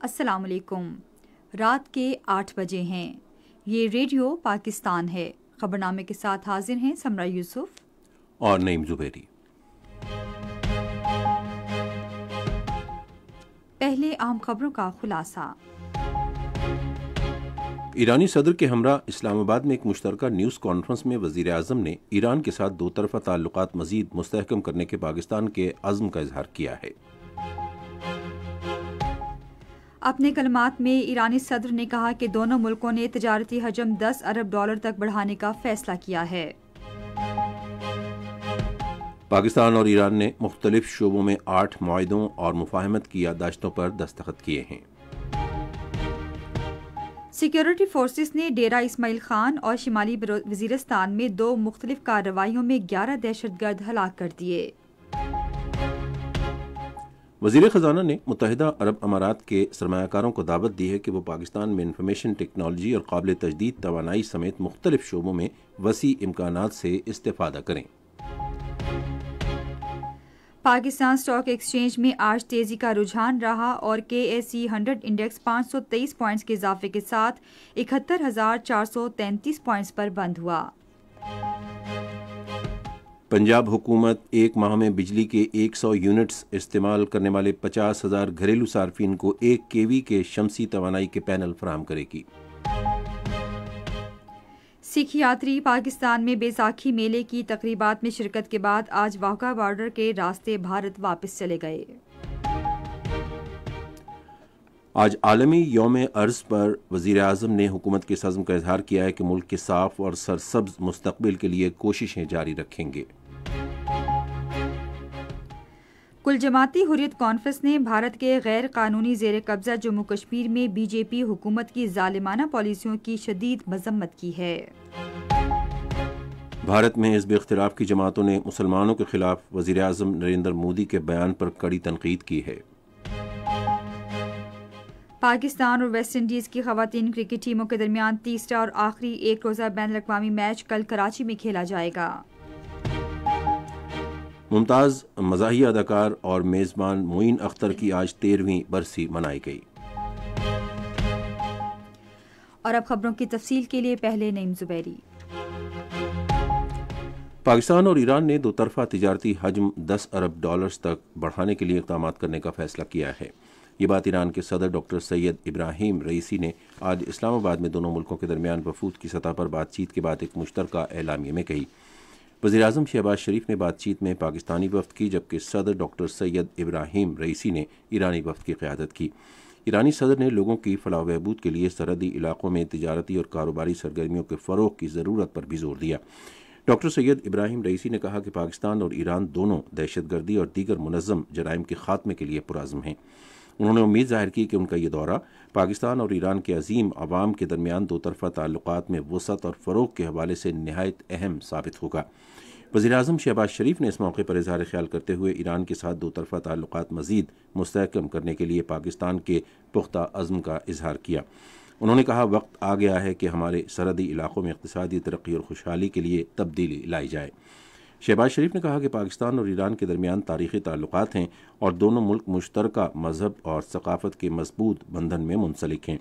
السلام علیکم۔ رات کے 8 بجے ہیں۔ یہ ریڈیو پاکستان ہے۔ خبرنامے کے ساتھ حاضر ہیں سمرہ یوسف اور نعیم زبیری۔ پہلے اہم خبروں کا خلاصہ۔ ایرانی صدر کے ہمراہ اسلام آباد میں ایک مشترکہ نیوز کانفرنس میں وزیر اعظم نے ایران کے ساتھ دو طرفہ تعلقات مزید مستحکم کرنے کے پاکستان کے عزم کا اظہار کیا ہے۔ اپنے کلمات میں ایرانی صدر نے کہا کہ دونوں ملکوں نے تجارتی حجم $10 ارب تک بڑھانے کا فیصلہ کیا ہے۔ پاکستان اور ایران نے مختلف شعبوں میں 8 معاہدوں اور مفاہمت کی یادداشتوں پر دستخط کیے ہیں۔ سیکیورٹی فورسز نے ڈیرہ اسماعیل خان اور شمالی وزیرستان میں 2 مختلف کارروائیوں میں 11 دہشت گرد ہلاک کر دیے۔ وزیر خزانہ نے متحدہ عرب امارات کے سرمایہ کاروں کو دعوت دی ہے کہ وہ پاکستان میں انفارمیشن ٹیکنالوجی اور قابل تجدید توانائی سمیت مختلف شعبوں میں وسیع امکانات سے استفادہ کریں۔ پاکستان اسٹاک ایکسچینج میں آج تیزی کا رجحان رہا اور KSE 100 انڈیکس 523 پوائنٹس کے اضافے کے ساتھ 71,433 پوائنٹس پر بند ہوا۔ پنجاب حکومت ایک ماہ میں بجلی کے 100 یونٹس استعمال کرنے والے 50,000 گھریلو صارفین کو 1 kV کے شمسی توانائی کے پینل فراہم کرے گی۔ سکھ یاتری پاکستان میں بیساکھی میلے کی تقریبات میں شرکت کے بعد آج واہگہ بارڈر کے راستے بھارت واپس چلے گئے۔ آج عالمی یوم ارض پر وزیر اعظم نے حکومت کے عزم کا اظہار کیا ہے کہ ملک کے صاف اور سرسبز مستقبل کے لیے کوششیں جاری رکھیں گے۔ کل جماعتی حریت کانفرنس نے بھارت کے غیر قانونی زیر قبضہ جموں کشمیر میں BJP حکومت کی ظالمانہ پالیسیوں کی شدید مذمت کی ہے۔ بھارت میں حزب اختلاف کی جماعتوں نے مسلمانوں کے خلاف وزیر اعظم نریندر مودی کے بیان پر کڑی تنقید کی ہے۔ پاکستان اور ویسٹ انڈیز کی خواتین کرکٹ ٹیموں کے درمیان تیسرا اور آخری ایک روزہ بین الاقوامی میچ کل کراچی میں کھیلا جائے گا۔ ممتاز مزاحیہ اداکار اور میزبان معین اختر کی آج 13ویں برسی منائی گئی۔ اور اب خبروں کی تفصیل کے لیے پہلے نعیم زبیری۔ پاکستان اور ایران نے دو طرفہ تجارتی حجم $10 ارب تک بڑھانے کے لیے اقدامات کرنے کا فیصلہ کیا ہے۔ یہ بات ایران کے صدر ڈاکٹر سید ابراہیم رئیسی نے آج اسلام آباد میں دونوں ملکوں کے درمیان وفود کی سطح پر بات چیت کے بعد ایک مشترکہ اعلامیے میں کہی۔ وزیر اعظم شہباز شریف نے بات چیت میں پاکستانی وفد کی، جبکہ صدر ڈاکٹر سید ابراہیم رئیسی نے ایرانی وفد کی قیادت کی۔ ایرانی صدر نے لوگوں کی فلاح و بہبود کے لیے سرحدی علاقوں میں تجارتی اور کاروباری سرگرمیوں کے فروغ کی ضرورت پر بھی زور دیا۔ ڈاکٹر سید ابراہیم رئیسی نے کہا کہ پاکستان اور ایران دونوں دہشت گردی اور دیگر منظم جرائم کے خاتمے کے لیے پرعزم ہیں۔ انہوں نے امید ظاہر کی کہ ان کا یہ دورہ پاکستان اور ایران کے عظیم عوام کے درمیان دو طرفہ تعلقات میں وسعت اور فروغ کے حوالے سے نہایت اہم ثابت ہوگا۔ وزیر اعظم شہباز شریف نے اس موقع پر اظہار خیال کرتے ہوئے ایران کے ساتھ دو طرفہ تعلقات مزید مستحکم کرنے کے لیے پاکستان کے پختہ عزم کا اظہار کیا۔ انہوں نے کہا وقت آ گیا ہے کہ ہمارے سرحدی علاقوں میں اقتصادی ترقی اور خوشحالی کے لیے تبدیلی لائی جائے۔ شہباز شریف نے کہا کہ پاکستان اور ایران کے درمیان تاریخی تعلقات ہیں اور دونوں ملک مشترکہ مذہب اور ثقافت کے مضبوط بندھن میں منسلک ہیں۔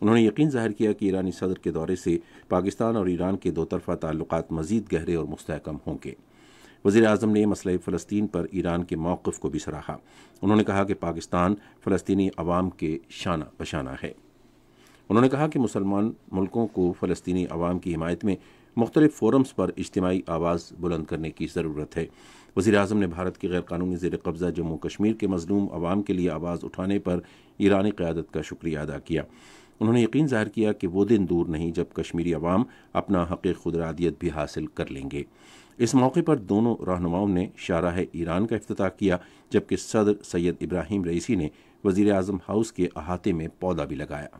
انہوں نے یقین ظاہر کیا کہ ایرانی صدر کے دورے سے پاکستان اور ایران کے دو طرفہ تعلقات مزید گہرے اور مستحکم ہوں گے۔ وزیر اعظم نے مسئلہ فلسطین پر ایران کے موقف کو بھی سراہا۔ انہوں نے کہا کہ پاکستان فلسطینی عوام کے شانہ بشانہ ہے۔ انہوں نے کہا کہ مسلمان ملکوں کو فلسطینی عوام کی حمایت میں مختلف فورمز پر اجتماعی آواز بلند کرنے کی ضرورت ہے۔ وزیر اعظم نے بھارت کی غیر قانونی زیر قبضہ جموں کشمیر کے مظلوم عوام کے لیے آواز اٹھانے پر ایرانی قیادت کا شکریہ ادا کیا۔ انہوں نے یقین ظاہر کیا کہ وہ دن دور نہیں جب کشمیری عوام اپنا حق خود ارادیت بھی حاصل کر لیں گے۔ اس موقع پر دونوں رہنماؤں نے شاہراہ ایران کا افتتاح کیا، جبکہ صدر سید ابراہیم رئیسی نے وزیر اعظم ہاؤس کے احاطے میں پودا بھی لگایا۔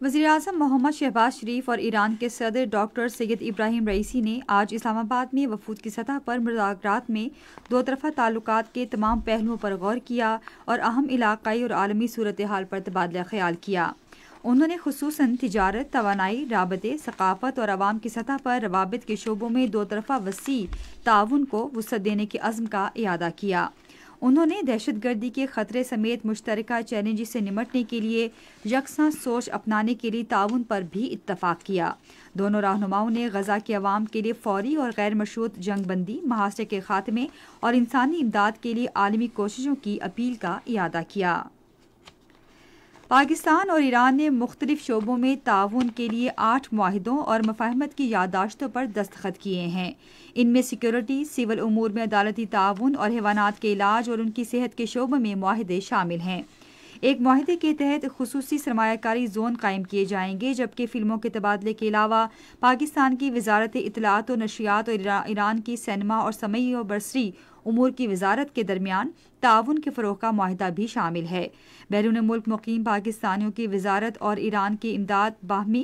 وزیر اعظم محمد شہباز شریف اور ایران کے صدر ڈاکٹر سید ابراہیم رئیسی نے آج اسلام آباد میں وفود کی سطح پر مذاکرات میں دو طرفہ تعلقات کے تمام پہلوؤں پر غور کیا اور اہم علاقائی اور عالمی صورتحال پر تبادلہ خیال کیا۔ انہوں نے خصوصاً تجارت، توانائی، رابطے، ثقافت اور عوام کی سطح پر روابط کے شعبوں میں دو طرفہ وسیع تعاون کو وسعت دینے کے عزم کا اعادہ کیا۔ انہوں نے دہشت گردی کے خطرے سمیت مشترکہ چیلنج سے نمٹنے کے لیے یکساں سوچ اپنانے کے لیے تعاون پر بھی اتفاق کیا۔ دونوں رہنماؤں نے غزہ کے عوام کے لیے فوری اور غیر مشروط جنگ بندی، محاصرے کے خاتمے اور انسانی امداد کے لیے عالمی کوششوں کی اپیل کا اعادہ کیا۔ پاکستان اور ایران نے مختلف شعبوں میں تعاون کے لیے 8 معاہدوں اور مفاہمت کی یادداشتوں پر دستخط کیے ہیں۔ ان میں سیکیورٹی، سول امور میں عدالتی تعاون اور حیوانات کے علاج اور ان کی صحت کے شعبوں میں معاہدے شامل ہیں۔ ایک معاہدے کے تحت خصوصی سرمایہ کاری زون قائم کیے جائیں گے، جبکہ فلموں کے تبادلے کے علاوہ پاکستان کی وزارت اطلاعات و نشریات اور ایران کی سینما اور سمعی و بصری امور کی وزارت کے درمیان تعاون کے فروغ کا معاہدہ بھی شامل ہے۔ بیرون ملک مقیم پاکستانیوں کی وزارت اور ایران کی امداد، باہمی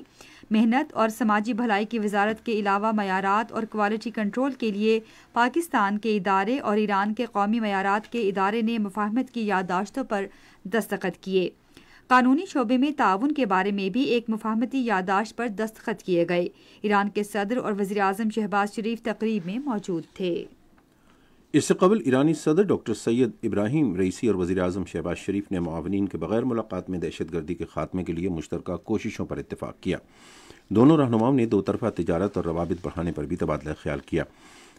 محنت اور سماجی بھلائی کی وزارت کے علاوہ معیارات اور کوالٹی کنٹرول کے لیے پاکستان کے ادارے اور ایران کے قومی معیارات کے ادارے نے مفاہمت کی یادداشتوں پر دستخط کیے۔ قانونی شعبے میں تعاون کے بارے میں بھی ایک مفاہمتی یادداشت پر دستخط کیے گئے۔ ایران کے صدر اور وزیر اعظم شہباز شریف تقریب میں موجود تھے۔ اس سے قبل ایرانی صدر ڈاکٹر سید ابراہیم رئیسی اور وزیر اعظم شہباز شریف نے معاونین کے بغیر ملاقات میں دہشت گردی کے خاتمے کے لیے مشترکہ کوششوں پر اتفاق کیا۔ دونوں رہنماؤں نے دو طرفہ تجارت اور روابط بڑھانے پر بھی تبادلہ خیال کیا۔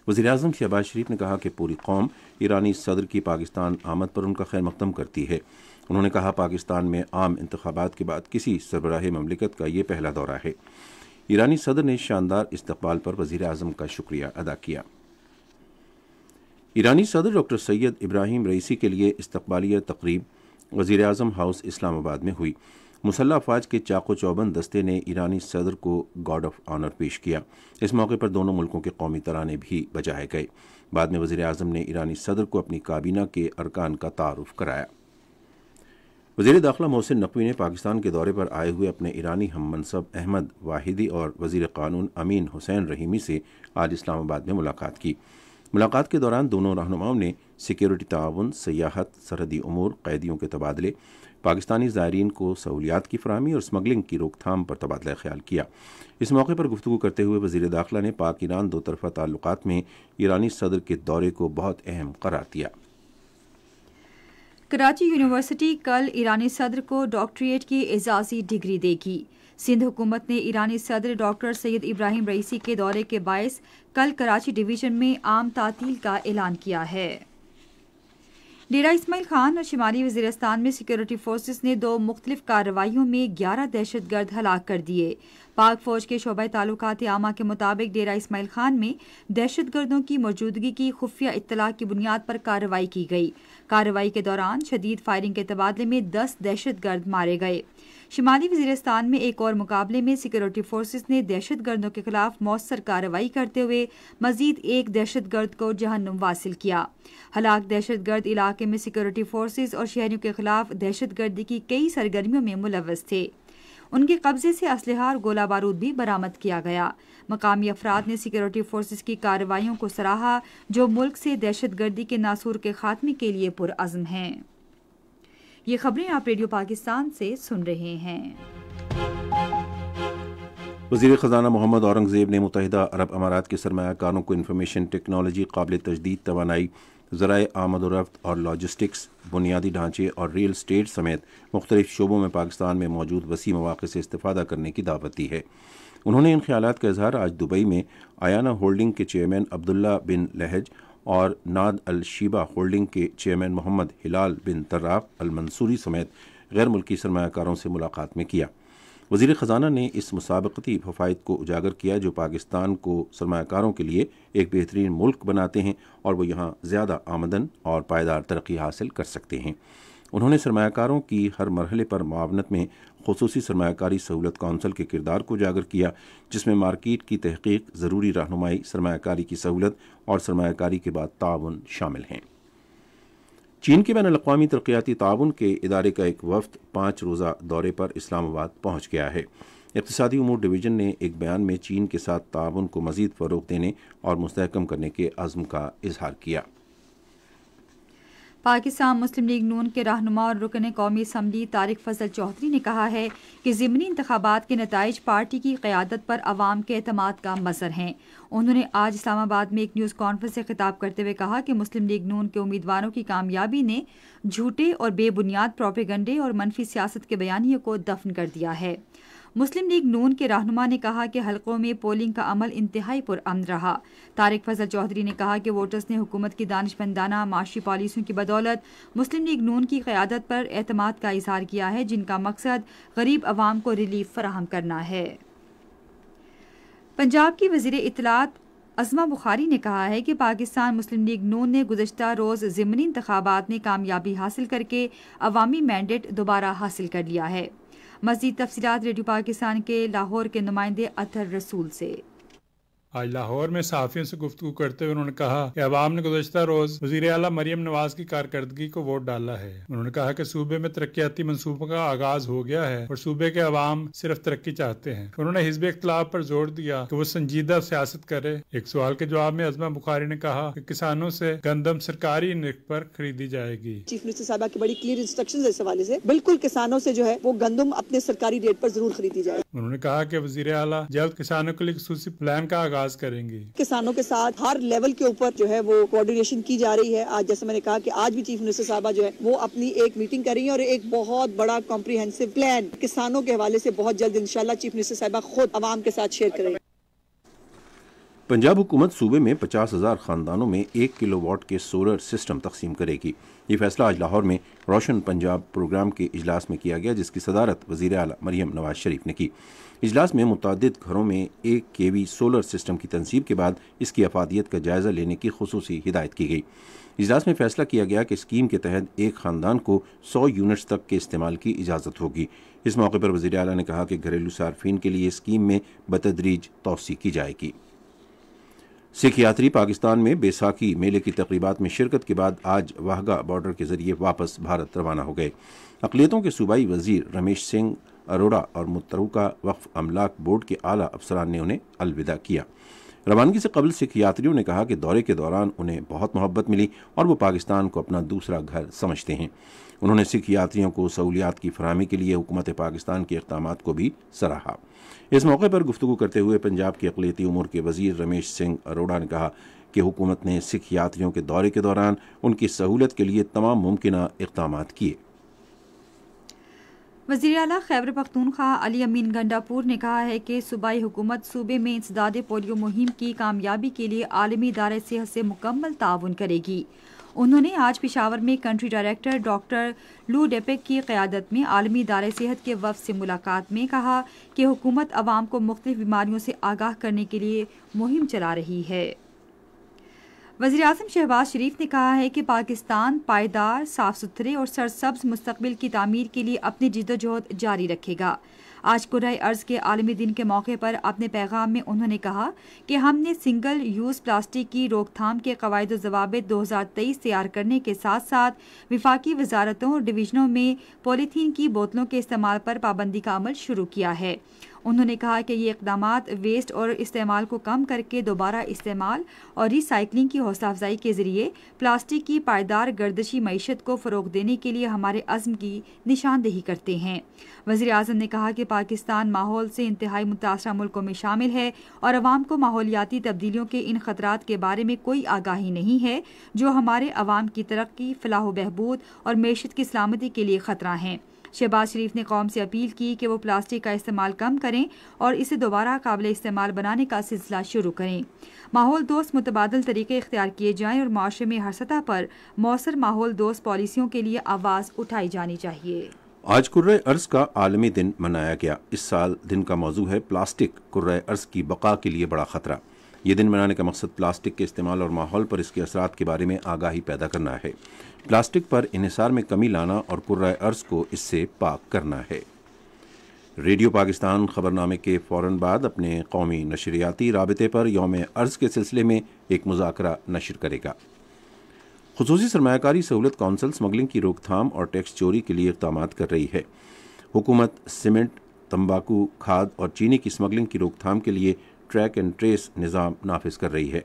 وزیر اعظم شہباز شریف نے کہا کہ پوری قوم ایرانی صدر کی پاکستان آمد پر ان کا خیر مقدم کرتی ہے۔ انہوں نے کہا پاکستان میں عام انتخابات کے بعد کسی سربراہ مملکت کا یہ پہلا دورہ ہے۔ ایرانی صدر نے شاندار استقبال پر وزیر اعظم کا شکریہ ادا کیا۔ ایرانی صدر ڈاکٹر سید ابراہیم رئیسی کے لیے استقبالیہ تقریب وزیر اعظم ہاؤس اسلام آباد میں ہوئی۔ مسلح افواج کے چاق و چوبند دستے نے ایرانی صدر کو گارڈ آف آنر پیش کیا۔ اس موقع پر دونوں ملکوں کے قومی ترانے بھی بجائے گئے۔ بعد میں وزیر اعظم نے ایرانی صدر کو اپنی کابینہ کے ارکان کا تعارف کرایا۔ وزیر داخلہ محسن نقوی نے پاکستان کے دورے پر آئے ہوئے اپنے ایرانی ہم منصب احمد واحدی اور وزیر قانون امین حسین رحیمی سے آج اسلام آباد میں ملاقات کی۔ ملاقات کے دوران دونوں رہنماؤں نے سیکیورٹی تعاون، سیاحت، سرحدی امور، قیدیوں کے تبادلے، پاکستانی زائرین کو سہولیات کی فراہمی اور اسمگلنگ کی روک تھام پر تبادلہ خیال کیا۔ اس موقع پر گفتگو کرتے ہوئے وزیر داخلہ نے پاک ایران دو طرفہ تعلقات میں ایرانی صدر کے دورے کو بہت اہم قرار دیا۔ کراچی یونیورسٹی کل ایرانی صدر کو ڈاکٹریٹ کی اعزازی ڈگری دے گی۔ سندھ حکومت نے ایرانی صدر ڈاکٹر سید ابراہیم رئیسی کے دورے کے باعث کل کراچی ڈویژن میں عام تعطیل کا اعلان کیا ہے۔ ڈیرہ اسماعیل خان اور شمالی وزیرستان میں سیکیورٹی فورسز نے 2 مختلف کارروائیوں میں 11 دہشت گرد ہلاک کر دیے۔ پاک فوج کے شعبہ تعلقات عامہ کے مطابق ڈیرہ اسماعیل خان میں دہشت گردوں کی موجودگی کی خفیہ اطلاع کی بنیاد پر کارروائی کی گئی۔ کارروائی کے دوران شدید فائرنگ کے تبادلے میں 10 دہشت گرد مارے گئے۔ شمالی وزیرستان میں ایک اور مقابلے میں سیکیورٹی فورسز نے دہشت گردوں کے خلاف مؤثر کارروائی کرتے ہوئے مزید ایک دہشت گرد کو جہنم واصل کیا۔ ہلاک دہشت گرد علاقے میں سیکیورٹی فورسز اور شہریوں کے خلاف دہشت گردی کی کئی سرگرمیوں میں ملوث تھے۔ ان کے قبضے سے اسلحہ اور گولہ بارود بھی برآمد کیا گیا۔ مقامی افراد نے سیکیورٹی فورسز کی کارروائیوں کو سراہا، جو ملک سے دہشت گردی کے ناسور کے خاتمے کے لیے پرعزم ہیں۔ یہ خبریں آپ ریڈیو پاکستان سے سن رہے ہیں۔ وزیر خزانہ محمد اورنگزیب نے متحدہ عرب امارات کے سرمایہ کاروں کو انفارمیشن ٹیکنالوجی، قابل تجدید توانائی، ذرائع آمد و رفت اور لاجسٹکس، بنیادی ڈھانچے اور ریل اسٹیٹ سمیت مختلف شعبوں میں پاکستان میں موجود وسیع مواقع سے استفادہ کرنے کی دعوت دی ہے۔ انہوں نے ان خیالات کا اظہار آج دبئی میں آیانا ہولڈنگ کے چیئرمین عبداللہ بن لہج اور ناد الشیبہ ہولڈنگ کے چیئرمین محمد ہلال بن طراف المنصوری سمیت غیر ملکی سرمایہ کاروں سے ملاقات میں کیا۔ وزیر خزانہ نے اس مسابقتی فوائد کو اجاگر کیا جو پاکستان کو سرمایہ کاروں کے لیے ایک بہترین ملک بناتے ہیں اور وہ یہاں زیادہ آمدن اور پائیدار ترقی حاصل کر سکتے ہیں۔ انہوں نے سرمایہ کاروں کی ہر مرحلے پر معاونت میں خصوصی سرمایہ کاری سہولت کونسل کے کردار کو اجاگر کیا، جس میں مارکیٹ کی تحقیق، ضروری رہنمائی، سرمایہ کاری کی سہولت اور سرمایہ کاری کے بعد تعاون شامل ہیں۔ چین کے بین الاقوامی ترقیاتی تعاون کے ادارے کا ایک وفد 5 روزہ دورے پر اسلام آباد پہنچ گیا ہے۔ اقتصادی امور ڈویژن نے ایک بیان میں چین کے ساتھ تعاون کو مزید فروغ دینے اور مستحکم کرنے کے عزم کا اظہار کیا۔ پاکستان مسلم لیگ نون کے رہنما اور رکن قومی اسمبلی طارق فضل چودھری نے کہا ہے کہ ضمنی انتخابات کے نتائج پارٹی کی قیادت پر عوام کے اعتماد کا مظہر ہیں۔ انہوں نے آج اسلام آباد میں ایک نیوز کانفرنس سے خطاب کرتے ہوئے کہا کہ مسلم لیگ نون کے امیدواروں کی کامیابی نے جھوٹے اور بے بنیاد پروپیگنڈے اور منفی سیاست کے بیانیے کو دفن کر دیا ہے۔ مسلم لیگ نون کے رہنما نے کہا کہ حلقوں میں پولنگ کا عمل انتہائی پرامن رہا۔ طارق فضل چودھری نے کہا کہ ووٹرز نے حکومت کی دانشمندانہ معاشی پالیسیوں کی بدولت مسلم لیگ نون کی قیادت پر اعتماد کا اظہار کیا ہے، جن کا مقصد غریب عوام کو ریلیف فراہم کرنا ہے۔ پنجاب کی وزیر اطلاعات عظمہ بخاری نے کہا ہے کہ پاکستان مسلم لیگ نون نے گزشتہ روز ضمنی انتخابات میں کامیابی حاصل کر کے عوامی مینڈیٹ دوبارہ حاصل کر لیا ہے۔ مزید تفصیلات ریڈیو پاکستان کے لاہور کے نمائندے اطہر رسول سے۔ آج لاہور میں صحافیوں سے گفتگو کرتے ہوئے انہوں نے کہا کہ عوام نے گزشتہ روز وزیر اعلیٰ مریم نواز کی کارکردگی کو ووٹ ڈالا ہے۔ انہوں نے کہا کہ صوبے میں ترقیاتی منصوبوں کا آغاز ہو گیا ہے اور صوبے کے عوام صرف ترقی چاہتے ہیں۔ انہوں نے حزب اختلاف پر زور دیا کہ وہ سنجیدہ سیاست کرے۔ ایک سوال کے جواب میں عظمہ بخاری نے کہا کہ کسانوں سے گندم سرکاری نرخ پر خریدی جائے گی۔ چیف منسٹر صاحبہ کی بڑی کلیئر انسٹرکشنز اس حوالے سے بالکل کسانوں سے جو ہے وہ گندم اپنے سرکاری ریٹ پر ضرور خریدی جائے۔ انہوں نے کہا کہ وزیر اعلیٰ جلد کسانوں کے لیے خصوصی پلان کا آغاز کریں گی۔ کسانوں کے ساتھ ہر لیول کے اوپر جو ہے وہ کوآرڈینیشن کی جا رہی ہے۔ آج جیسے میں نے کہا کہ آج بھی چیف منسٹر صاحبہ جو ہے وہ اپنی ایک میٹنگ کر رہی ہیں اور ایک بہت بڑا کمپریہنسو پلان کسانوں کے حوالے سے بہت جلد انشاءاللہ چیف منسٹر صاحبہ خود عوام کے ساتھ شیئر کریں گے۔ پنجاب حکومت صوبے میں 50,000 خاندانوں میں 1 کلو واٹ کے سولر سسٹم تقسیم کرے گی۔ یہ فیصلہ آج لاہور میں روشن پنجاب پروگرام کے اجلاس میں کیا گیا، جس کی صدارت وزیر اعلیٰ مریم نواز شریف نے کی۔ اجلاس میں متعدد گھروں میں 1 kV سولر سسٹم کی تنصیب کے بعد اس کی افادیت کا جائزہ لینے کی خصوصی ہدایت کی گئی۔ اجلاس میں فیصلہ کیا گیا کہ اسکیم کے تحت ایک خاندان کو 100 یونٹس تک کے استعمال کی اجازت ہوگی۔ اس موقع پر وزیر اعلیٰ نے کہا کہ گھریلو صارفین کے لیے اسکیم میں بتدریج توسیع کی جائے گی۔ سکھ یاتری پاکستان میں بیساکھی میلے کی تقریبات میں شرکت کے بعد آج واہگہ بارڈر کے ذریعے واپس بھارت روانہ ہو گئے۔ اقلیتوں کے صوبائی وزیر رمیش سنگھ اروڑا اور متروکہ وقف املاک بورڈ کے اعلیٰ افسران نے انہیں الوداع کیا۔ روانگی سے قبل سکھ یاتریوں نے کہا کہ دورے کے دوران انہیں بہت محبت ملی اور وہ پاکستان کو اپنا دوسرا گھر سمجھتے ہیں۔ انہوں نے سکھ یاتریوں کو سہولیات کی فراہمی کے لیے حکومت پاکستان کے اقدامات کو بھی سراہا۔ اس موقع پر گفتگو کرتے ہوئے پنجاب کے اقلیتی امور کے وزیر رمیش سنگھ اروڑا نے کہا کہ حکومت نے سکھ یاتریوں کے دورے کے دوران ان کی سہولت کے لیے تمام ممکنہ اقدامات کیے۔ وزیر اعلیٰ خیبر پختونخوا علی امین گنڈاپور نے کہا ہے کہ صوبائی حکومت صوبے میں انسداد پولیو مہم کی کامیابی کے لیے عالمی ادارے صحت سے مکمل تعاون کرے گی۔ انہوں نے آج پشاور میں کنٹری ڈائریکٹر ڈاکٹر لو ڈیپک کی قیادت میں عالمی ادارے صحت کے وفد سے ملاقات میں کہا کہ حکومت عوام کو مختلف بیماریوں سے آگاہ کرنے کے لیے مہم چلا رہی ہے۔ وزیر اعظم شہباز شریف نے کہا ہے کہ پاکستان پائیدار، صاف ستھرے اور سرسبز مستقبل کی تعمیر کے لیے اپنی جدوجہد جاری رکھے گا۔ آج کرۂ ارض کے عالمی دن کے موقع پر اپنے پیغام میں انہوں نے کہا کہ ہم نے سنگل یوز پلاسٹک کی روک تھام کے قواعد و ضوابط 2023 تیار کرنے کے ساتھ ساتھ وفاقی وزارتوں اور ڈویژنوں میں پولیتھین کی بوتلوں کے استعمال پر پابندی کا عمل شروع کیا ہے۔ انہوں نے کہا کہ یہ اقدامات ویسٹ اور استعمال کو کم کر کے دوبارہ استعمال اور ری سائیکلنگ کی حوصلہ افزائی کے ذریعے پلاسٹک کی پائیدار گردشی معیشت کو فروغ دینے کے لیے ہمارے عزم کی نشاندہی کرتے ہیں۔ وزیر اعظم نے کہا کہ پاکستان ماحول سے انتہائی متاثرہ ملکوں میں شامل ہے اور عوام کو ماحولیاتی تبدیلیوں کے ان خطرات کے بارے میں کوئی آگاہی نہیں ہے جو ہمارے عوام کی ترقی، فلاح و بہبود اور معیشت کی سلامتی کے لیے خطرہ ہیں۔ شہباز شریف نے قوم سے اپیل کی کہ وہ پلاسٹک کا استعمال کم کریں اور اسے دوبارہ قابل استعمال بنانے کا سلسلہ شروع کریں۔ ماحول دوست متبادل طریقے اختیار کیے جائیں اور معاشرے میں ہر سطح پر مؤثر ماحول دوست پالیسیوں کے لیے آواز اٹھائی جانی چاہیے۔ آج کرۂ ارض کا عالمی دن منایا گیا۔ اس سال دن کا موضوع ہے پلاسٹک کرۂ ارض کی بقا کے لیے بڑا خطرہ۔ یہ دن منانے کا مقصد پلاسٹک کے استعمال اور ماحول پر اس کے اثرات کے بارے میں آگاہی پیدا کرنا ہے، پلاسٹک پر انحصار میں کمی لانا اور کرۂ ارض کو اس سے پاک کرنا ہے۔ ریڈیو پاکستان خبرنامے کے فوراً بعد اپنے قومی نشریاتی رابطے پر یوم ارض کے سلسلے میں ایک مذاکرہ نشر کرے گا۔ خصوصی سرمایہ کاری سہولت کونسل اسمگلنگ کی روک تھام اور ٹیکس چوری کے لیے اقدامات کر رہی ہے۔ حکومت سیمنٹ، تمباکو، کھاد اور چینی کی اسمگلنگ کی روک تھام کے لیے ٹریک اینڈ ٹریس نظام نافذ کر رہی ہے۔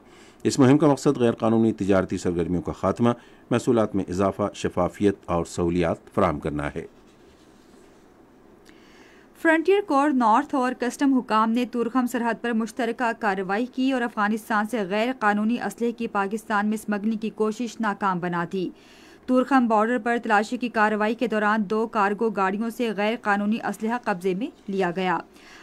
اس مہم کا مقصد غیر قانونی تجارتی سرگرمیوں کا خاتمہ، محصولات میں اضافہ، شفافیت اور سہولیات فراہم کرنا ہے۔ فرنٹیئر کور نارتھ اور کسٹم حکام نے تورخم سرحد پر مشترکہ کارروائی کی اور افغانستان سے غیر قانونی اسلحے کی پاکستان میں اسمگلنگ کی کوشش ناکام بنا دی۔ تورخم بارڈر پر تلاشی کی کارروائی کے دوران 2 کارگو گاڑیوں سے غیر قانونی اسلحہ قبضے میں لیا گیا۔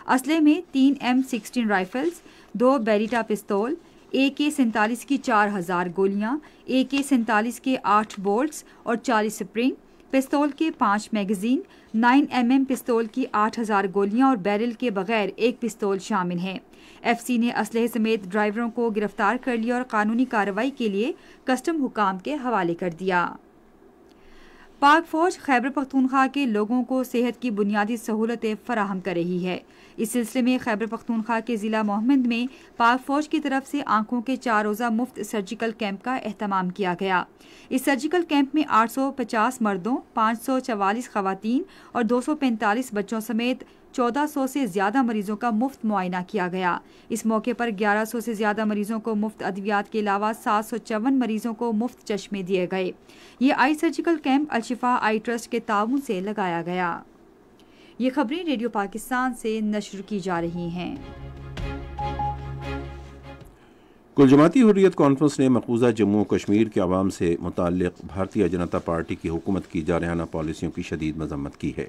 اسلحے میں 3 M16 رائفلز، 2 بیریٹا پستول، AK-47 کی 4000 گولیاں، AK-47 کے 8 بولٹس اور 40 سپرنگ، پستول کے 5 میگزین، 9mm پستول کی 8000 گولیاں اور بیرل کے بغیر 1 پستول شامل ہیں۔ FCC نے اسلحے سمیت ڈرائیوروں کو گرفتار کر لیا اور قانونی کارروائی کے لیے کسٹم حکام کے حوالے کر دیا۔ پاک فوج خیبر پختونخوا کے لوگوں کو صحت کی بنیادی سہولتیں فراہم کر رہی ہے۔ اس سلسلے میں خیبر پختونخوا کے ضلع محمد میں پاک فوج کی طرف سے آنکھوں کے 4 روزہ مفت سرجیکل کیمپ کا اہتمام کیا گیا۔ اس سرجیکل کیمپ میں 850 مردوں، 544 خواتین اور 245 بچوں سمیت 1400 سے زیادہ مریضوں کا مفت معائنہ کیا گیا۔ اس موقع پر 1100 سے زیادہ مریضوں کو مفت ادویات کے علاوہ 754 مریضوں کو مفت چشمے دیے گئے۔ یہ eye surgical camp Al Shifa eye trust کے تعاون سے لگایا گیا۔ یہ خبریں ریڈیو پاکستان سے نشر کی جا رہی ہیں۔ کل جماعتی حریت کانفرنس نے مقبوضہ جموں و کشمیر کے عوام سے متعلق بھارتیہ جنتا پارٹی کی حکومت کی جارحانہ پالیسیوں کی شدید مذمت کی ہے۔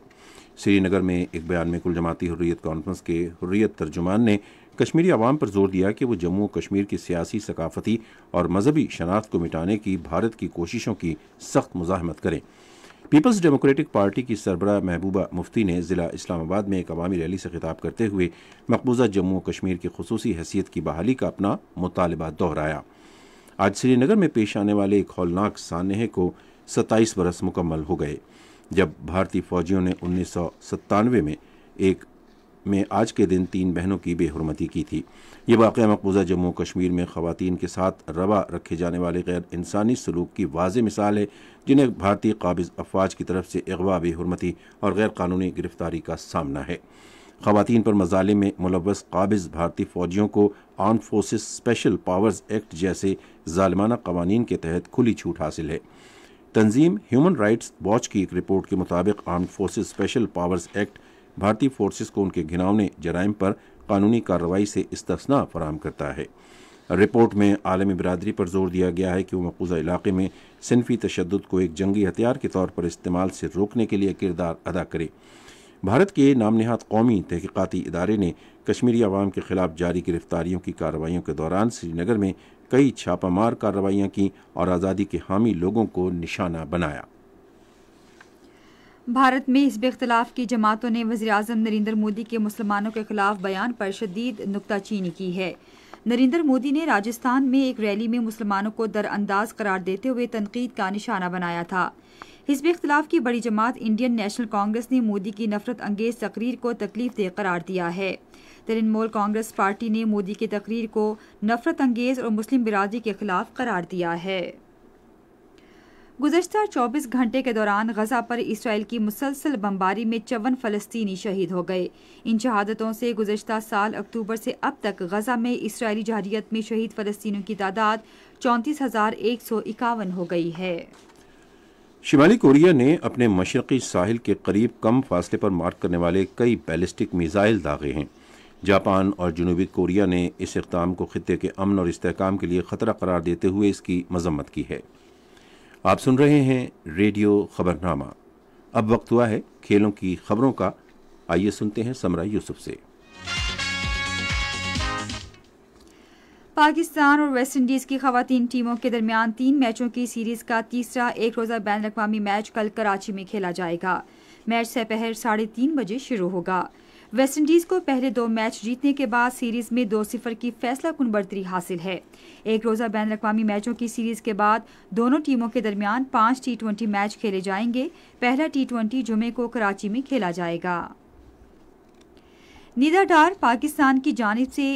سری نگر میں ایک بیان میں کل جماعتی حریت کانفرنس کے حریت ترجمان نے کشمیری عوام پر زور دیا کہ وہ جموں و کشمیر کی سیاسی، ثقافتی اور مذہبی شناخت کو مٹانے کی بھارت کی کوششوں کی سخت مزاحمت کریں۔ پیپلز ڈیموکریٹک پارٹی کی سربراہ محبوبہ مفتی نے ضلع اسلام آباد میں ایک عوامی ریلی سے خطاب کرتے ہوئے مقبوضہ جموں و کشمیر کی خصوصی حیثیت کی بحالی کا اپنا مطالبہ دہرایا۔ آج سری نگر میں پیش آنے والے ایک ہولناک سانحے کو 27 برس مکمل ہو گئے جب بھارتی فوجیوں نے 1997 میں آج کے دن 3 بہنوں کی بے حرمتی کی تھی۔ یہ واقعہ مقبوضہ جموں و کشمیر میں خواتین کے ساتھ روا رکھے جانے والے غیر انسانی سلوک کی واضح مثال ہے، جنہیں بھارتی قابض افواج کی طرف سے اغوا، بے حرمتی اور غیر قانونی گرفتاری کا سامنا ہے۔ خواتین پر مظالم میں ملوث قابض بھارتی فوجیوں کو armed forces special powers act جیسے ظالمانہ قوانین کے تحت کھلی چھوٹ حاصل ہے۔ تنظیم ہیومن رائٹس واچ کی ایک رپورٹ کے مطابق armed forces special powers act بھارتی فورسز کو ان کے گھناؤنے جرائم پر قانونی کارروائی سے استثناء فراہم کرتا ہے۔ رپورٹ میں عالمی برادری پر زور دیا گیا ہے کہ وہ مقبوضہ علاقے میں صنفی تشدد کو ایک جنگی ہتھیار کے طور پر استعمال سے روکنے کے لیے کردار ادا کرے۔ بھارت کے نام نہاد قومی تحقیقاتی ادارے نے کشمیری عوام کے خلاف جاری گرفتاریوں کی کارروائیوں کے دوران سری نگر میں کئی چھاپہ مار کارروائیاں کی اور آزادی کے حامی لوگوں کو نشانہ بنایا۔ بھارت میں حزب اختلاف کی جماعتوں نے وزیراعظم نریندر مودی کے مسلمانوں کے خلاف بیان پر شدید نکتہ چینی کی ہے۔ نریندر مودی نے راجستھان میں ایک ریلی میں مسلمانوں کو درانداز قرار دیتے ہوئے تنقید کا نشانہ بنایا تھا۔ حزب اختلاف کی بڑی جماعت انڈین نیشنل کانگریس نے مودی کی نفرت انگیز تقریر کو تکلیف دہ قرار دیا ہے۔ ترنمول کانگریس پارٹی نے مودی کی تقریر کو نفرت انگیز اور مسلم برادری کے خلاف قرار دیا ہے۔ گزشتہ 24 گھنٹے کے دوران غزہ پر اسرائیل کی مسلسل بمباری میں 54 فلسطینی شہید ہو گئے۔ ان شہادتوں سے گزشتہ سال اکتوبر سے اب تک غزہ میں اسرائیلی جارحیت میں شہید فلسطینیوں کی تعداد 34,151 ہو گئی ہے۔ شمالی کوریا نے اپنے مشرقی ساحل کے قریب کم فاصلے پر مار کرنے والے کئی بیلسٹک میزائل داغے ہیں۔ جاپان اور جنوبی کوریا نے اس اقدام کو خطے کے امن اور استحکام کے لیے خطرہ قرار دیتے ہوئے اس کی مذمت کی ہے۔ آپ سن رہے ہیں ریڈیو خبرنامہ۔ اب وقت ہوا ہے کھیلوں کی خبروں کا۔ آئیے سنتے ہیں سمرہ یوسف سے۔ پاکستان اور ویسٹ انڈیز کی خواتین ٹیموں کے درمیان 3 میچوں کی سیریز کا تیسرا ایک روزہ بین الاقوامی میچ کل کراچی میں کھیلا جائے گا۔ میچ سپہر 3:30 بجے شروع ہوگا۔ ویسٹ انڈیز کو پہلے 2 میچ جیتنے کے بعد سیریز میں 2-0 کی فیصلہ کن برتری حاصل ہے۔ ایک روزہ بین الاقوامی میچوں کی سیریز کے بعد دونوں ٹیموں کے درمیان 5 T20 میچ کھیلے جائیں گے۔ پہلا T20 جمعے کو کراچی میں کھیلا جائے گا۔ نیدرڈار پاکستان کی جانب سے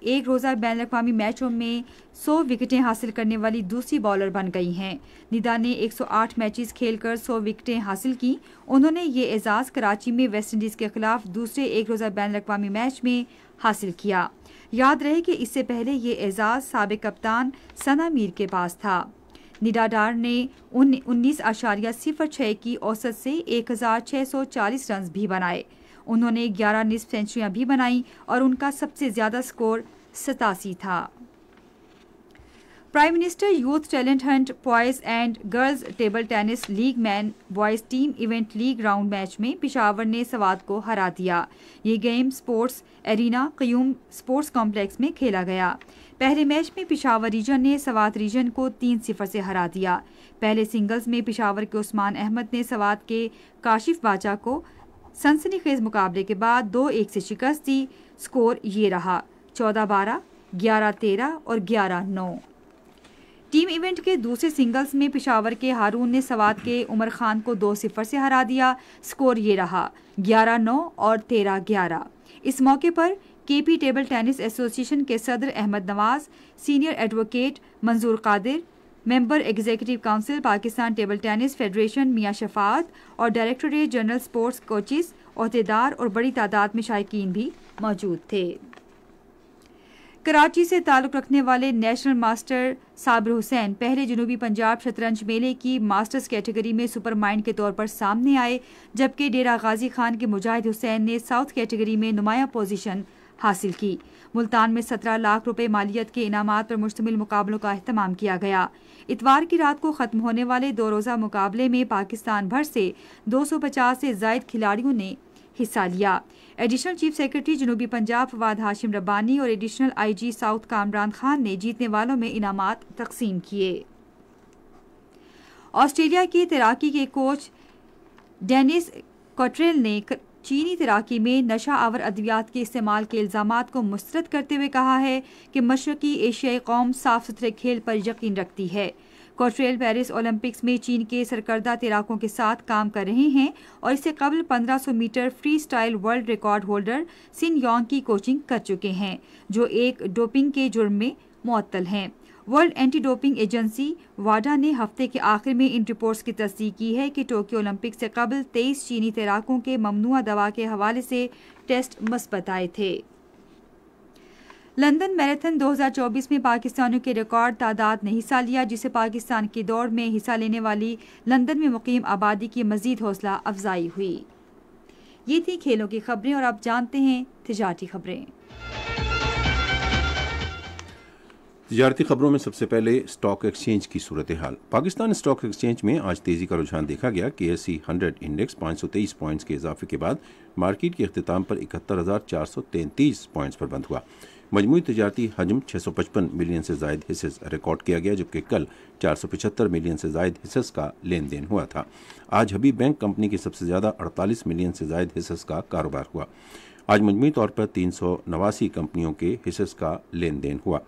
ایک روزہ بین الاقوامی میچوں میں 100 وکٹیں حاصل کرنے والی دوسری بالر بن گئی ہیں۔ ندا نے 108 میچز کھیل کر 100 وکٹیں حاصل کی۔ انہوں نے یہ اعزاز کراچی میں ویسٹ انڈیز کے خلاف دوسرے ایک روزہ بین الاقوامی میچ میں حاصل کیا۔ یاد رہے کہ اس سے پہلے یہ اعزاز سابق کپتان ثنا میر کے پاس تھا۔ ندا ڈار نے 19.06 کی اوسط سے 1640 رنز بھی بنائے۔ انہوں نے 11 نصف سینچریاں بھی بنائیں اور ان کا سب سے زیادہ سکور 87 تھا۔ Prime minister youth talent hunt boys and girls table tennis league men boys team event league round match میں پشاور نے سوات کو ہرا دیا۔ یہ game sports arena Qayyum sports complex میں کھیلا گیا۔ پہلے میچ میں پشاور ریجن نے سوات ریجن کو 3-0 سے ہرا دیا۔ پہلے سنگلز میں پشاور کے عثمان احمد نے سوات کے کاشف باچا کو سنسنی خیز مقابلے کے بعد 2-1 سے شکست دی۔ سکور یہ رہا 14-12، 11-13 اور 11-9۔ ٹیم ایونٹ کے دوسرے سنگلز میں پشاور کے ہارون نے سوات کے عمر خان کو 2-0 سے ہرا دیا۔ سکور یہ رہا 11-9 اور 13-11۔ اس موقع پر کے پی ٹیبل ٹینس ایسوسی ایشن کے صدر Ahmad Nawaz, senior advocate Manzoor Qadir, member executive council Pakistan table tennis federation Mian Shafaat اور ڈائریکٹوریٹ جنرل سپورٹس کوچز، عہدیدار اور بڑی تعداد میں شائقین بھی موجود تھے۔ کراچی سے تعلق رکھنے والے نیشنل ماسٹر صابر حسین پہلے جنوبی پنجاب شطرنج میلے کی ماسٹرز کیٹیگری میں سپر مائنڈ کے طور پر سامنے آئے، جبکہ ڈیرہ غازی خان کے مجاہد حسین نے ساؤتھ کیٹیگری میں نمایاں پوزیشن حاصل کی۔ ملتان میں 17 لاکھ روپے مالیت کے انعامات پر مشتمل مقابلوں کا اہتمام کیا گیا۔ اتوار کی رات کو ختم ہونے والے 2 روزہ مقابلے میں پاکستان بھر سے 250 سے زائد کھلاڑیوں نے حصہ لیا۔ ایڈیشنل چیف سیکرٹری جنوبی پنجاب فواد ہاشم ربانی اور additional IG south Kamran Khan نے جیتنے والوں میں انعامات تقسیم کیے۔ آسٹریلیا کی تیراکی کے کوچ ڈینس کوٹریل نے چینی تیراکی میں نشہ آور ادویات کے استعمال کے الزامات کو مسترد کرتے ہوئے کہا ہے کہ مشرقی ایشیائی قوم صاف ستھرے کھیل پر یقین رکھتی ہے۔ کوٹریل پیرس اولمپکس میں چین کے سرکردہ تیراکوں کے ساتھ کام کر رہے ہیں اور اس سے قبل 1500 metre free style world record holder Sun Yang کی کوچنگ کر چکے ہیں، جو ایک ڈوپنگ کے جرم میں معطل ہیں۔ ورلڈ اینٹی ڈوپنگ ایجنسی واڈا نے ہفتے کے آخر میں ان رپورٹس کی تصدیق کی ہے کہ ٹوکیو اولمپکس سے قبل 23 چینی تیراکوں کے ممنوعہ دوا کے حوالے سے ٹیسٹ مثبت آئے تھے۔ لندن میراتھن 2024 میں پاکستانیوں کے ریکارڈ تعداد نے حصہ لیا، جسے پاکستان کی دوڑ میں حصہ لینے والی لندن میں مقیم آبادی کی مزید حوصلہ افزائی ہوئی۔ یہ تھی کھیلوں کی خبریں اور اب جانتے ہیں تجارتی خبریں۔ تجارتی خبروں میں سب سے پہلے اسٹاک ایکسچینج کی صورتحال۔ پاکستان اسٹاک ایکسچینج میں آج تیزی کا رجحان دیکھا گیا کہ ایس سی 100 انڈیکس 523 پوائنٹس کے اضافے کے بعد مارکیٹ کے اختتام پر 71,433 پوائنٹس پر بند ہوا۔ مجموعی تجارتی حجم 655 ملین سے زائد حصص ریکارڈ کیا گیا، جبکہ کل 475 ملین سے زائد حصص کا لین دین ہوا تھا۔ آج حبیب بینک کمپنی کی سب سے زیادہ 48 ملین سے زائد حصص کا کاروبار ہوا۔ آج مجموعی طور پر 389 کمپنیوں کے حصص کا لین دین ہوا۔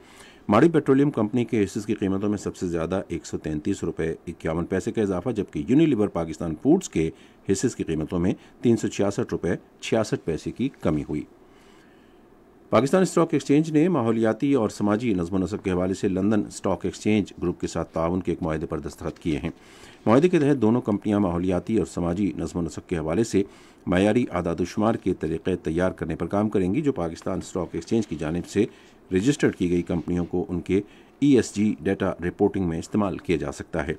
ماڑی پیٹرولیم کمپنی کے حصص کی قیمتوں میں سب سے زیادہ 133 روپے 51 پیسے کا اضافہ، جبکہ یونیلیور پاکستان فوڈز کے حصص کی قیمتوں میں 366 روپے 66 پیسے کی کمی ہوئی۔ پاکستان اسٹاک ایکسچینج نے ماحولیاتی اور سماجی نظم و نسق کے حوالے سے لندن اسٹاک ایکسچینج گروپ کے ساتھ تعاون کے ایک معاہدے پر دستخط کیے ہیں۔ معاہدے کے تحت دونوں کمپنیاں ماحولیاتی اور سماجی نظم و نسق کے حوالے سے معیاری اعداد و شمار کے طریقے تیار کرنے پر کام کریں گی، جو پاکستان اسٹاک ایکسچینج کی جانب سے رجسٹرڈ کی گئی کمپنیوں کو ان کے ESG ڈیٹا رپورٹنگ میں استعمال کیا جا سکتا ہے۔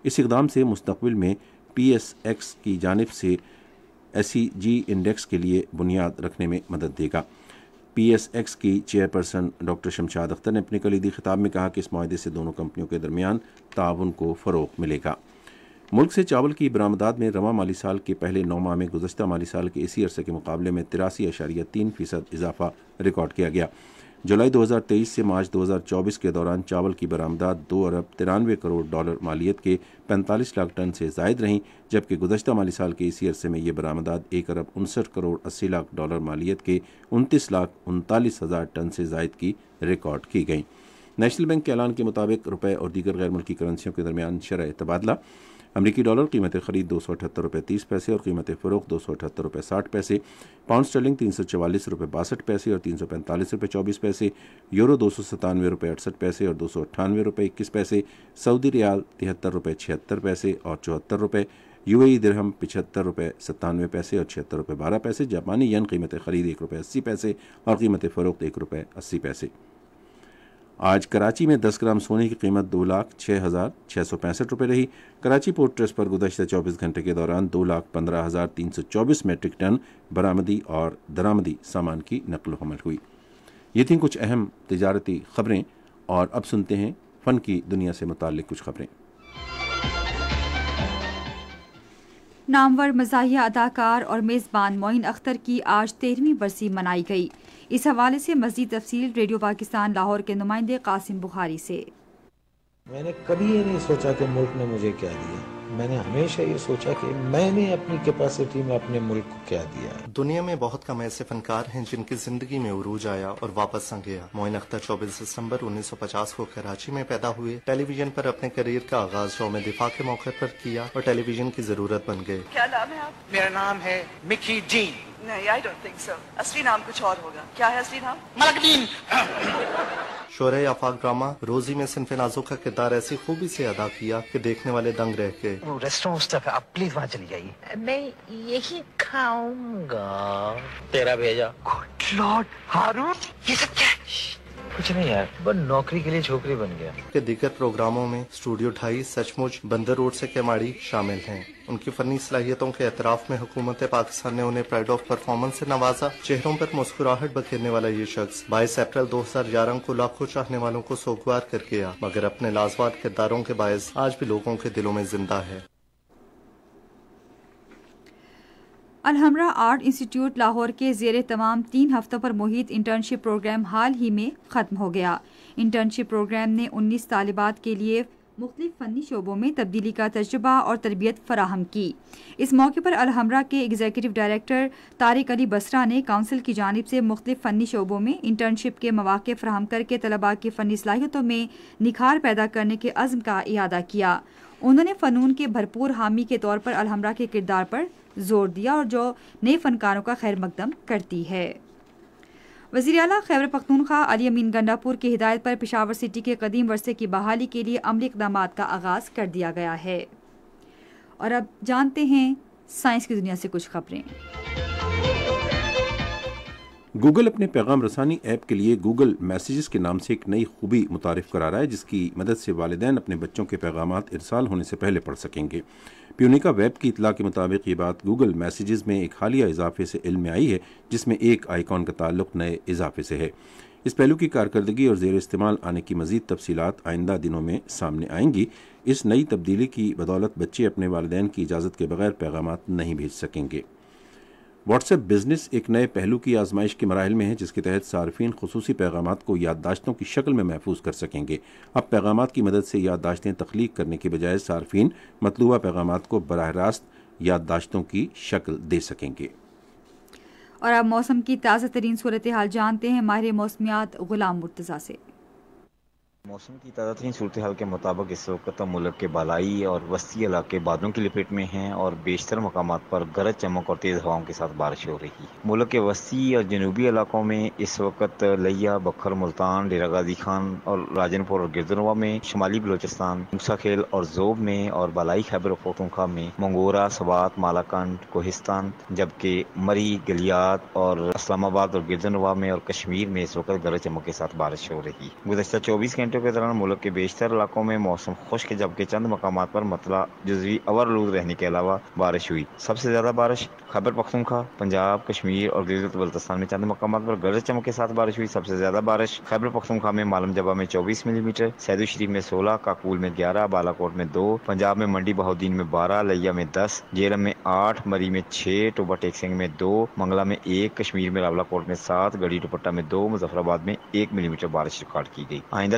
اس اقدام سے مستقبل میں PSX کی جانب سے SEG انڈیکس کے لیے بنیاد رکھنے میں مدد دے گا۔ PSX کی چیئرپرسن ڈاکٹر شمشاد اختر نے اپنے کلیدی خطاب میں کہا کہ اس معاہدے سے دونوں کمپنیوں کے درمیان تعاون کو فروغ ملے گا۔ ملک سے چاول کی برآمدات میں رواں مالی سال کے پہلے 9 ماہ میں گزشتہ مالی سال کے اسی عرصے کے مقابلے میں 83.3% اضافہ ریکارڈ کیا گیا۔ جولائی 2023 سے مارچ 2024 کے دوران چاول کی برآمدات $2.93 کروڑ مالیت کے 45 لاکھ ٹن سے زائد رہیں، جبکہ گزشتہ مالی سال کے اسی عرصے میں یہ برآمدات $1.59 کروڑ 80 لاکھ مالیت کے 29,39,000 ٹن سے زائد کی ریکارڈ کی گئیں۔ نیشنل بینک کے اعلان کے مطابق روپے اور دیگر غیر ملکی کرنسیوں کے درمیان شرح تبادلہ امریکی ڈالر قیمت خرید $278.30 اور قیمت فروخت $278.60، پاؤنڈ اسٹرلنگ $344.62 اور $345.24، یورو $297.68 اور $298.21، سعودی ریال $73.76 اور $74، UAE درہم $75.97 اور $76.12، جاپانی ین قیمت خرید $1.80 اور قیمت فروخت $1.80۔ آج کراچی میں 10 گرام سونے کی قیمت 2,06,665 رہی۔ کراچی پورٹ ٹرسٹ پر گزشتہ 24 گھنٹے کے دوران 2,15,324 میٹرک ٹن برآمدی اور درآمدی سامان کی نقل و حمل ہوئی۔ یہ تھیں کچھ اہم تجارتی خبریں، اور اب سنتے ہیں فن کی دنیا سے متعلق کچھ خبریں۔ نامور مزاحیہ اداکار اور میزبان معین اختر کی آج 13ویں برسی منائی گئی۔ اس حوالے سے مزید تفصیل ریڈیو پاکستان لاہور کے نمائندے قاسم بخاری سے۔ میں نے کبھی یہ نہیں سوچا کہ ملک نے مجھے کیا دیا، میں نے ہمیشہ یہ سوچا کہ میں نے اپنی کیپیسٹی میں اپنے ملک کو کیا دیا۔ دنیا میں بہت کم ایسے فنکار ہیں جن کی زندگی میں عروج آیا اور واپس نہ گیا۔ معین اختر 24 دسمبر 1950 کو کراچی میں پیدا ہوئے۔ ٹیلی ویژن پر اپنے کیریئر کا آغاز یوم دفاع کے موقع پر کیا اور ٹیلی ویژن کی ضرورت بن گئے۔ کیا نام ہے آپ؟ میرا نام ہے مکی جین۔ نہیں، I don't think so. اصلی نام کچھ اور ہوگا۔ کیا ہے اصلی نام؟ ملک دین۔ شورۂ آفاق ڈرامہ روزی میں صنف نازو کا کردار ایسی خوبی سے ادا کیا کہ دیکھنے والے دنگ رہ گئے۔ وہ ریسٹورینٹ اس طرف، آپ پلیز وہاں چلی جائیے۔ میں یہی کھاؤں گا۔ تیرا بھیجا۔ گڈ لارڈ ہارون، یہ سب کیا ہے؟ کچھ نہیں یار، بس نوکری کے لیے چھوکری بن گیا۔ کے دیگر پروگراموں میں اسٹوڈیو 2.5، سچ مچ، بندر روڈ سے کیماڑی شامل ہیں۔ ان کی فنی صلاحیتوں کے اعتراف میں حکومت پاکستان نے انہیں پرائڈ آف پرفارمنس سے نوازا۔ چہروں پر مسکراہٹ بکھیرنے والا یہ شخص 22 اپریل 2011 کو لاکھوں چاہنے والوں کو سوگوار کر گیا، مگر اپنے لازوال کرداروں کے باعث آج بھی لوگوں کے دلوں میں زندہ ہے۔ الحمرا آرٹ انسٹیٹیوٹ لاہور کے زیر تمام 3 ہفتوں پر محیط انٹرنشپ پروگرام حال ہی میں ختم ہو گیا۔ انٹرنشپ پروگرام نے 19 طالبات کے لیے مختلف فنی شعبوں میں تبدیلی کا تجربہ اور تربیت فراہم کی۔ اس موقع پر الحمرا کے ایگزیکٹو ڈائریکٹر طارق علی بسرا نے کونسل کی جانب سے مختلف فنی شعبوں میں انٹرنشپ کے مواقع فراہم کر کے طلباء کی فنی صلاحیتوں میں نکھار پیدا کرنے کے عزم کا اعادہ کیا۔ انہوں نے فنون کے بھرپور حامی کے طور پر الحمرا کے کردار پر زور دیا اور جو نئے فنکاروں کا خیر مقدم کرتی ہے۔ وزیر اعلیٰ خیبر پختونخوا علی امین گنڈاپور کی ہدایت پر پشاور سٹی کے قدیم ورثے کی بحالی کے لیے عملی اقدامات کا آغاز کر دیا گیا ہے۔ اور اب جانتے ہیں سائنس کی دنیا سے کچھ خبریں۔ گوگل اپنے پیغام رسانی ایپ کے لیے گوگل میسیجز کے نام سے ایک نئی خوبی متعارف کرا رہا ہے، جس کی مدد سے والدین اپنے بچوں کے پیغامات ارسال ہونے سے پہلے پڑھ سکیں گے۔ پیونیکا ویب کی اطلاع کے مطابق یہ بات گوگل میسیجز میں ایک حالیہ اضافے سے علم میں آئی ہے، جس میں ایک آئیکن کا تعلق نئے اضافے سے ہے۔ اس پہلو کی کارکردگی اور زیر استعمال آنے کی مزید تفصیلات آئندہ دنوں میں سامنے آئیں گی۔ اس نئی تبدیلی کی بدولت بچے اپنے والدین کی اجازت کے بغیر پیغامات نہیں بھیج سکیں گے۔ واٹس ایپ بزنس ایک نئے پہلو کی آزمائش کے مراحل میں ہے، جس کے تحت صارفین خصوصی پیغامات کو یادداشتوں کی شکل میں محفوظ کر سکیں گے۔ اب پیغامات کی مدد سے یادداشتیں تخلیق کرنے کے بجائے صارفین مطلوبہ پیغامات کو براہ راست یادداشتوں کی شکل دے سکیں گے۔ اور اب موسم کی تازہ ترین صورتحال جانتے ہیں ماہر موسمیات غلام مرتضیٰ سے۔ موسم کی تازہ ترین صورتحال کے مطابق اس وقت ملک کے بالائی اور وسطی علاقے بادلوں کی لپیٹ میں ہیں اور بیشتر مقامات پر گرج چمک اور تیز ہواؤں کے ساتھ بارش ہو رہی ہے۔ ملک کے وسطی اور جنوبی علاقوں میں اس وقت لیا، بکھر، ملتان، ڈیرہ غازی خان اور راجن پور اور گردنوا میں، شمالی بلوچستان، موسیٰ کھیل اور ذوب میں اور بالائی خیبر پختونخوا میں، منگورا، سوات، مالاکنڈ، کوہستان، جبکہ مری، گلیات اور اسلام آباد اور گردنوا میں اور کشمیر میں اس وقت گرج چمک کے ساتھ بارش ہو رہی ہے۔ گزشتہ 24 گھنٹوں کے دوران ملک کے بیشتر علاقوں میں موسم خشک، جبکہ چند مقامات پر مطلع جزوی اوورلود رہنے کے علاوہ بارش ہوئی۔ سب سے زیادہ بارش خیبر پختونخوا، پنجاب، کشمیر اور گلگت بلتستان میں چند مقامات پر گرج چمک کے ساتھ بارش ہوئی۔ سب سے زیادہ بارش خیبر پختونخوا میں مالم جبہ میں 24 ملی میٹر، سیدو شریف میں 16، کاکول میں 11، بالا کوٹ میں 2، پنجاب میں منڈی بہاؤدین میں 12، لیا میں 10، جیلم میں 8، مری میں 6، ٹوبا ٹیک سنگھ میں 2، منگلا میں 1، کشمیر میں راولا کوٹ میں 7، گڑھی دوپٹہ میں 2، مظفر آباد میں 1 ملی میٹر بارش ریکارڈ کی گئی۔ آئندہ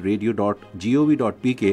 radio.gov.pk